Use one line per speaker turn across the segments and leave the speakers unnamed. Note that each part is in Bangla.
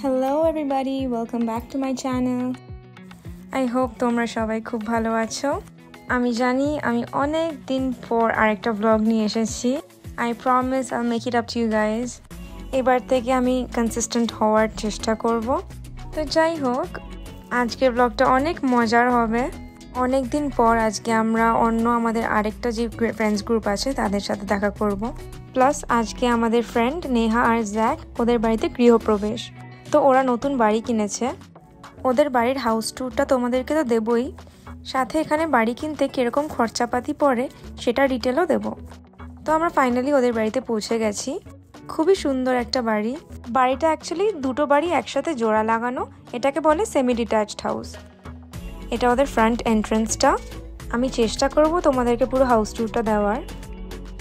Hello everybody, welcome back to my channel. I hope তোমরা সবাই খুব ভালো আছো। আমি জানি আমি অনেক দিন পর আরেকটা ব্লগ নিয়ে এসেছি। I promise I'll make it up to you guys. এবার থেকে আমি কনসিস্টেন্ট হওয়ার চেষ্টা করব। তো যাই হোক, আজকের ব্লগটা অনেক মজার হবে। অনেক দিন পর আজকে আমরা অন্য আমাদের আরেকটা যে ফ্রেন্ডস গ্রুপ আছে তাদের সাথে দেখা করব। প্লাস আজকে আমাদের ফ্রেন্ড নেহা আর জ্যাক ওদের বাড়িতে গৃহপ্রবেশ। তো ওরা নতুন বাড়ি কিনেছে। ওদের বাড়ির হাউস ট্যুরটা তোমাদেরকে তো দেবই, সাথে এখানে বাড়ি কিনতে কীরকম খরচাপাতি পড়ে সেটা ডিটেলও দেব। তো আমরা ফাইনালি ওদের বাড়িতে পৌঁছে গেছি। খুবই সুন্দর একটা বাড়ি। বাড়িটা অ্যাকচুয়ালি দুটো বাড়ি একসাথে জোড়া লাগানো, এটাকে বলে সেমি ডিট্যাচড হাউস। এটা ওদের ফ্রন্ট এন্ট্রান্সটা। আমি চেষ্টা করব তোমাদেরকে পুরো হাউস ট্যুরটা দেওয়ার।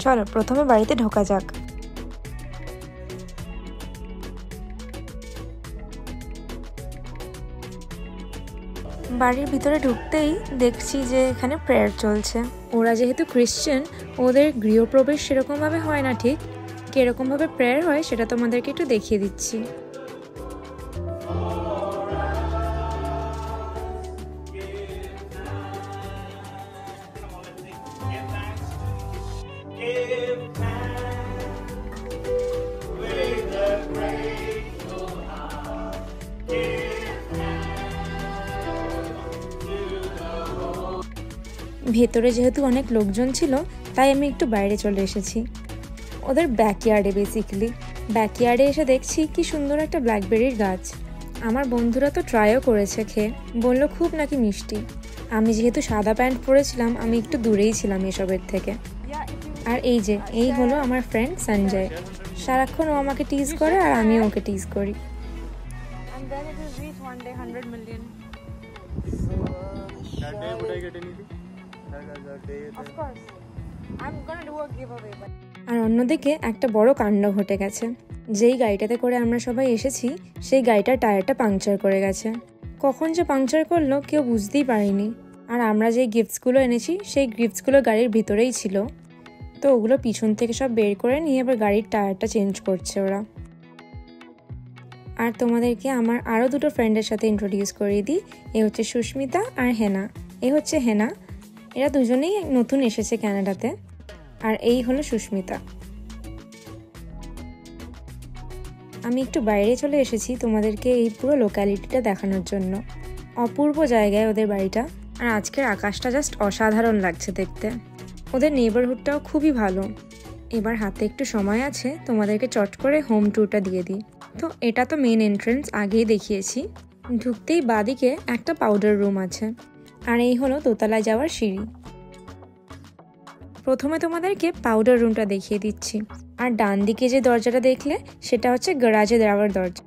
চলো প্রথমে বাড়িতে ঢোকা যাক। বাড়ির ভিতরে ঢুকতেই দেখছি যে এখানে প্রেয়ার চলছে। ওরা যেহেতু খ্রিশ্চান, ওদের গৃহপ্রবেশ সেরকমভাবে হয় না, ঠিক কিরকমভাবে প্রেয়ার হয় সেটা তোমাদেরকে একটু দেখিয়ে দিচ্ছি। ভেতরে যেহেতু অনেক লোকজন ছিল তাই আমি একটু বাইরে চলে এসেছি, ওদের ব্যাকইয়ার্ডে। বেসিক্যালি ব্যাকইয়ার্ডে এসে দেখছি কি সুন্দর একটা ব্ল্যাকবেরির গাছ। আমার বন্ধুরা তো ট্রাইও করেছে, খেয়ে বলল খুব নাকি মিষ্টি। আমি যেহেতু সাদা প্যান্ট পরেছিলাম আমি একটু দূরেই ছিলাম এসবের থেকে। আর এই হলো আমার ফ্রেন্ড সঞ্জয়। সারাক্ষণ ও আমাকে টিজ করে আর আমিও ওকে টিজ করি। আর অন্যদিকে একটা বড় কাণ্ড ঘটে গেছে। যেই গাড়িটাতে করে আমরা সবাই এসেছি সেই গাড়িটার টায়ারটা পাংচার করে গেছে। কখন যে পাংচার করলো কেউ বুঝতেই পারিনি। আর আমরা যে গিফটসগুলো এনেছি সেই গিফটসগুলো গাড়ির ভিতরেই ছিল। তো ওগুলো পিছন থেকে সব বের করে নিয়ে এবার গাড়ির টায়ারটা চেঞ্জ করছে ওরা। আর তোমাদেরকে আমার আরও দুটো ফ্রেন্ডের সাথে ইন্ট্রোডিউস করিয়ে দিই। এ হচ্ছে সুস্মিতা আর হেনা। এ হচ্ছে হেনা, এরা দুজনেই নতুন এসেছে কানাডাতে। আর এই হলো সুস্মিতা। আমি একটু বাইরে চলে এসেছি তোমাদেরকে এই পুরো লোক্যালিটিটা দেখানোর জন্য। অপূর্ব জায়গায় ওদের বাড়িটা। আর আজকের আকাশটা জাস্ট অসাধারণ লাগছে দেখতে। ওদের নেইবারহুডটাও খুবই ভালো। এবার হাতে একটু সময় আছে, তোমাদেরকে চট করে হোম ট্যুরটা দিয়ে দিই। তো এটা তো মেন এন্ট্রেন্স, আগেই দেখিয়েছি। ঢুকতেই বাদিকে একটা পাউডার রুম আছে। আর এই হলো দোতলায় যাওয়ার সিঁড়ি। প্রথমে তোমাদেরকে পাউডার রুমটা দেখিয়ে দিচ্ছি। আর ডান দিকে যে দরজাটা দেখলে সেটা হচ্ছে গ্যারাজে যাওয়ার দরজা।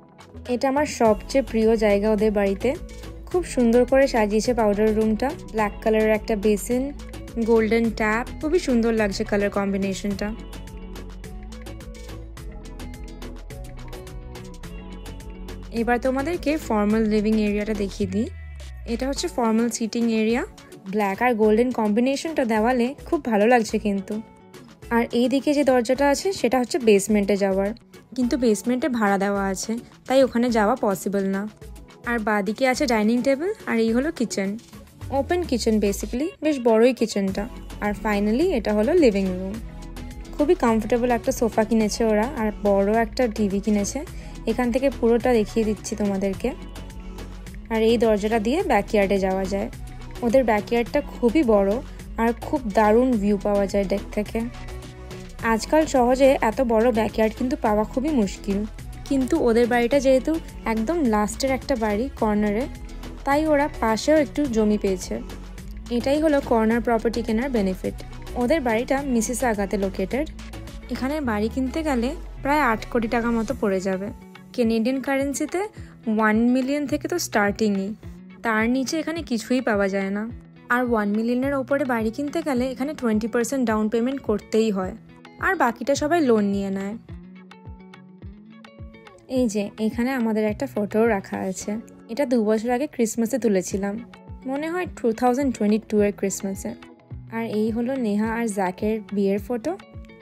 এটা আমার সবচেয়ে প্রিয় জায়গা ওদের বাড়িতে। খুব সুন্দর করে সাজিয়েছে পাউডার রুমটা। ব্ল্যাক কালারের একটা বেসিন, গোল্ডেন ট্যাপ, খুবই সুন্দর লাগছে কালার কম্বিনেশনটা। এবার তোমাদেরকে ফর্মাল লিভিং এরিয়াটা দেখিয়ে দিই। এটা হচ্ছে ফর্মাল সিটিং এরিয়া। ব্ল্যাক আর গোল্ডেন কম্বিনেশনটা দেওয়ালে খুব ভালো লাগছে কিন্তু। আর এই দিকে যে দরজাটা আছে সেটা হচ্ছে বেসমেন্টে যাওয়ার, কিন্তু বেসমেন্টে ভাড়া দেওয়া আছে তাই ওখানে যাওয়া পসিবল না। আর বাদিকে আছে ডাইনিং টেবিল। আর এই হলো কিচেন, ওপেন কিচেন বেসিক্যালি, বেশ বড়ই কিচেনটা। আর ফাইনালি এটা হলো লিভিং রুম। খুবই কমফোর্টেবল একটা সোফা কিনেছে ওরা, আর বড় একটা টিভি কিনেছে। এখান থেকে পুরোটা দেখিয়ে দিচ্ছি তোমাদেরকে। আর এই দরজাটা দিয়ে ব্যাকইয়ার্ডে যাওয়া যায়। ওদের ব্যাকইয়ার্ডটা খুবই বড় আর খুব দারুণ ভিউ পাওয়া যায় ডেক থেকে। আজকাল সহজে এত বড় ব্যাকইয়ার্ড কিন্তু পাওয়া খুবই মুশকিল। কিন্তু ওদের বাড়িটা যেহেতু একদম লাস্টের একটা বাড়ি কর্নারে, তাই ওরা পাশেও একটু জমি পেয়েছে। এটাই হলো কর্নার প্রপার্টি কেনার বেনিফিট। ওদের বাড়িটা মিসিসাগাতে লোকেটেড। এখানে বাড়ি কিনতে গেলে প্রায় 8 কোটি টাকা মতো পড়ে যাবে। কেনেডিয়ান কারেন্সিতে 1 মিলিয়ন থেকে তো স্টার্টিংই, তার নিচে এখানে কিছুই পাওয়া যায় না। আর 1 মিলিয়নের ওপরে বাড়ি কিনতে গেলে এখানে 20% ডাউন পেমেন্ট করতেই হয়, আর বাকিটা সবাই লোন নিয়ে নেয়। এই যে এখানে আমাদের একটা ফটো রাখা আছে। এটা 2 বছর আগে ক্রিসমাসে তুলেছিলাম, মনে হয় 2022-এর ক্রিসমাসে। আর এই হলো নেহা আর জ্যাকের বিয়ের ফটো।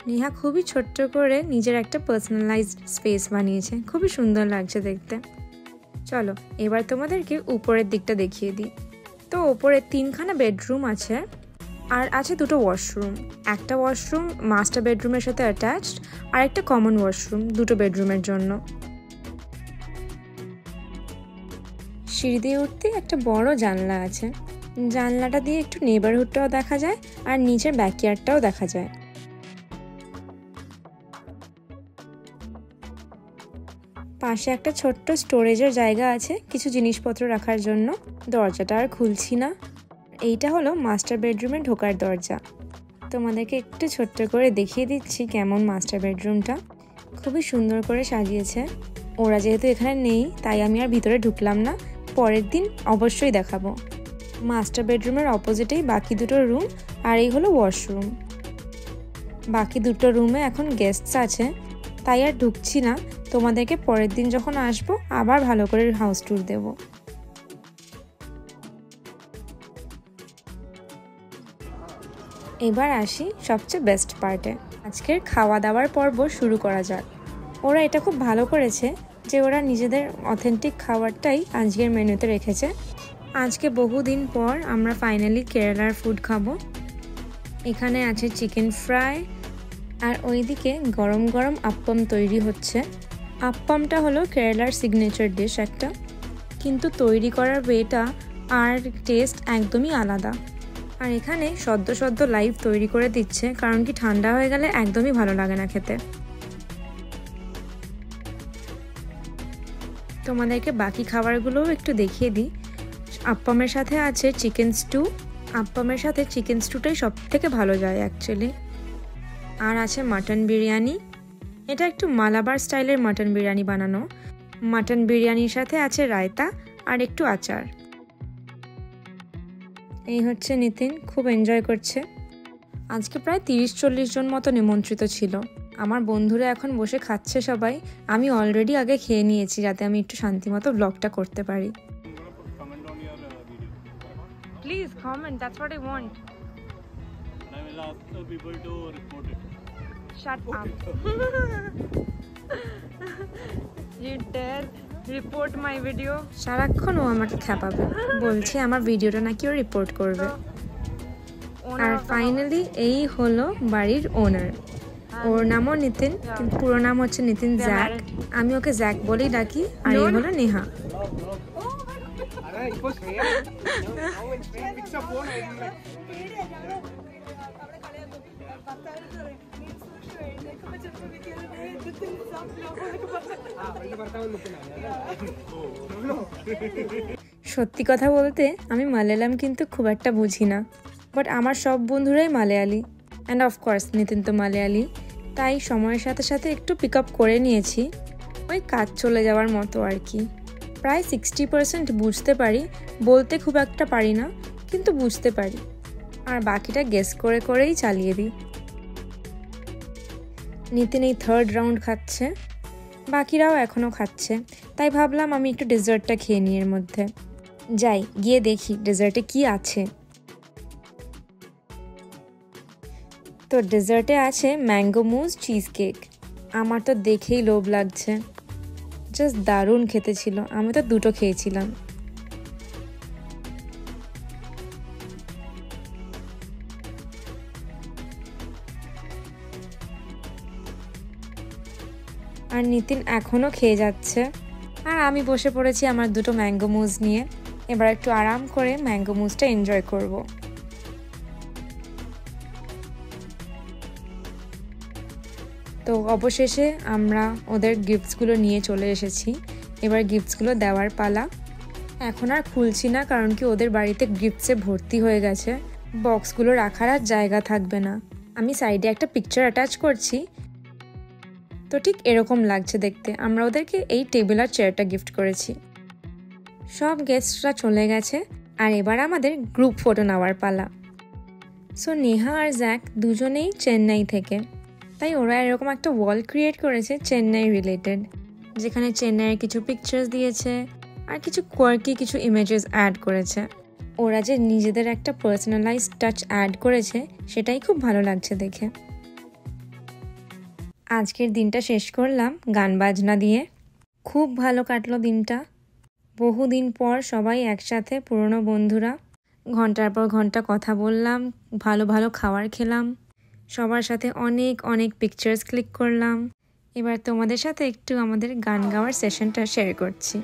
নেহা খুবই ছোট্ট করে নিজের একটা পার্সোনালাইজড স্পেস বানিয়েছে, খুবই সুন্দর লাগছে দেখতে। চলো এবার তোমাদেরকে উপরের দিকটা দেখিয়ে দিই। তো উপরে 3খানা বেডরুম আছে আর আছে 2টো ওয়াশরুম। একটা ওয়াশরুম মাস্টার বেডরুমের সাথে অ্যাটাচড আর একটা কমন ওয়াশরুম 2টো বেডরুমের জন্য। সিঁড়ি দিয়ে উঠতে একটা বড় জানলা আছে, জানলাটা দিয়ে একটু নেবারহুডটাও দেখা যায় আর নিচের ব্যাকইয়ার্ডটাও দেখা যায়। পাশে একটা ছোট্ট স্টোরেজের জায়গা আছে কিছু জিনিসপত্র রাখার জন্য। দরজাটা আর খুলছি না। এইটা হলো মাস্টার বেডরুমে ঢোকার দরজা। তোমাদেরকে একটু ছোট্ট করে দেখিয়ে দিচ্ছি কেমন মাস্টার বেডরুমটা। খুবই সুন্দর করে সাজিয়েছে। ওরা যেহেতু এখানে নেই তাই আমি আর ভিতরে ঢুকলাম না, পরের দিন অবশ্যই দেখাবো। মাস্টার বেডরুমের অপোজিটেই বাকি 2টো রুম আর এই হলো ওয়াশরুম। বাকি 2টো রুমে এখন গেস্টস আছে তাই আর ঢুকছি না, তোমাদেরকে পরের দিন যখন আসবো আবার ভালো করে হাউস ট্যুর দেব। এবার আসি সবচেয়ে বেস্ট পার্টে। আজকের খাওয়া দাওয়ার পর্ব শুরু করা যাক। ওরা এটা খুব ভালো করেছে যে ওরা নিজেদের অথেন্টিক খাবারটাই আজকের মেনুতে রেখেছে। আজকে বহুদিন পর আমরা ফাইনালি কেরালার ফুড খাবো। এখানে আছে চিকেন ফ্রাই আর ওইদিকে গরম গরম আপ্পাম তৈরি হচ্ছে। আপ্পামটা হলো কেরালার সিগনেচার ডিশ একটা, কিন্তু তৈরি করার ওয়েটা আর টেস্ট একদমই আলাদা। আর এখানে সদ্য সদ্য লাইভ তৈরি করে দিচ্ছে, কারণ কি ঠান্ডা হয়ে গেলে একদমই ভালো লাগে না খেতে। তোমাদেরকে বাকি খাবারগুলোও একটু দেখিয়ে দিই। আপ্পামের সাথে আছে চিকেন স্টু। আপ্পামের সাথে চিকেন স্টুটাই সব থেকে ভালো যায় অ্যাকচুয়ালি। আর আছে মাটন বিরিয়ানি। এটা একটু মালাবার স্টাইলের মাটন বিরিয়ানি বানানো। মাটন বিরিয়ানির সাথে আছে রায়তা আর একটু আচার। এই হচ্ছে নিতিন, খুব এনজয় করছে। আজকে প্রায় 30-40 জন মতো নিমন্ত্রিত ছিল। আমার বন্ধুরা এখন বসে খাচ্ছে সবাই। আমি অলরেডি আগে খেয়ে নিয়েছি যাতে আমি একটু শান্তিমতো ব্লগটা করতে পারি। Please comment, that's what I want.
And I will ask the people to report it.
Shut up. You dare report my video? সারাক্ষণ ও আমাকে খেপাবে, বলছে আমার ভিডিওটা নাকি ও রিপোর্ট করবে। আর ফাইনালি এই হলো বাড়ির ওনার। ওর নামও নিতিন, কিন্তু পুরো নাম হচ্ছে নিতিন জ্যাক। আমি ওকে জ্যাক বলেই ডাকি। আর এই হলো নেহা। সত্যি কথা বলতে আমি মালায়ালাম কিন্তু খুব একটা বুঝি না, বাট আমার সব বন্ধুরাই মালায়ালি অ্যান্ড অফকোর্স নিতিন তো মালায়ালি। তাই সময়ের সাথে সাথে একটু পিক আপ করে নিয়েছি, ওই কাজ চলে যাওয়ার মতো আর কি। প্রায় 60% বুঝতে পারি, বলতে খুব একটা পারি না, কিন্তু বুঝতে পারি। আর বাকিটা গেস করে করেই চালিয়ে দিই। নিতিন এই 3rd রাউন্ড খাচ্ছে, বাকিরাও এখনও খাচ্ছে। তাই ভাবলাম আমি একটু ডেজার্টটা খেয়ে নিই। এর মধ্যে যাই, গিয়ে দেখি ডেজার্টে কি আছে। তো ডেজার্টে আছে ম্যাঙ্গো মুজ চিজ কেক। আমার তো দেখেই লোভ লাগছে, জাস্ট দারুণ খেতে ছিল। আমি তো 2টো খেয়েছিলাম। আর নিতিন এখনও খেয়ে যাচ্ছে, আর আমি বসে পড়েছি আমার 2টো ম্যাঙ্গো মুজ নিয়ে। এবার একটু আরাম করে ম্যাঙ্গো মুজটা এনজয় করব। তো অবশেষে আমরা ওদের গিফটসগুলো নিয়ে চলে এসেছি। এবার গিফটসগুলো দেওয়ার পালা। এখন আর খুলছি না, কারণ কি ওদের বাড়িতে গিফটসে ভর্তি হয়ে গেছে, বক্সগুলো রাখার আর জায়গা থাকবে না। আমি সাইডে একটা পিকচার অ্যাটাচ করছি। তো ঠিক এরকম লাগছে দেখতে। আমরা ওদেরকে এই টেবিল আর চেয়ারটা গিফট করেছি। সব গেস্টরা চলে গেছে আর এবার আমাদের গ্রুপ ফটো নেওয়ার পালা। সো নেহা আর জ্যাক দুজনেই চেন্নাই থেকে, তাই ওরা এরকম একটা ওয়াল ক্রিয়েট করেছে চেন্নাই রিলেটেড, যেখানে চেন্নাইয়ের কিছু পিকচার্স দিয়েছে আর কিছু কোয়ার্কি কিছু ইমেজেস অ্যাড করেছে। ওরা যে নিজেদের একটা পার্সোনালাইজড টাচ অ্যাড করেছে সেটাই খুব ভালো লাগছে দেখে। আজকের দিনটা শেষ করলাম গান বাজনা দিয়ে। খুব ভালো কাটলো দিনটা। বহুদিন পর সবাই একসাথে, পুরনো বন্ধুরা। ঘন্টার পর ঘন্টা কথা বললাম, ভালো ভালো খাবার খেলাম, সবার সাথে অনেক অনেক পিকচার্স ক্লিক করলাম। এবার তোমাদের সাথে একটু আমাদের গান গাওয়ার সেশনটা শেয়ার করছি।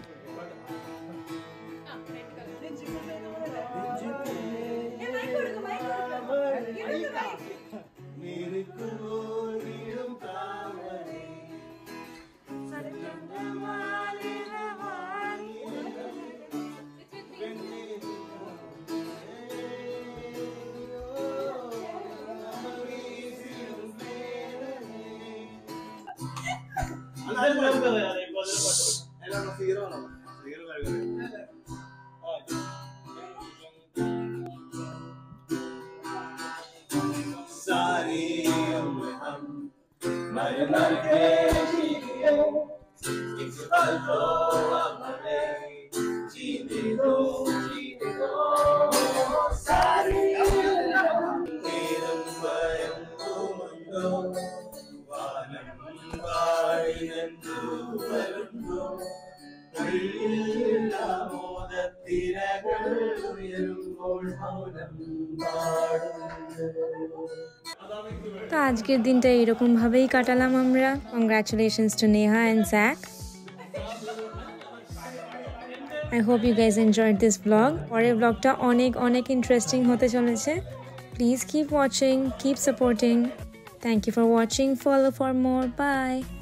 তো আজকের দিনটা এরকম ভাবেই কাটালাম আমরা। Congratulations to Neha and Jack. I hope you guys enjoyed this vlog. পরের vlogটা অনেক অনেক ইন্টারেস্টিং হতে চলেছে। Please keep watching, keep supporting. Thank you for watching. Follow for more. Bye.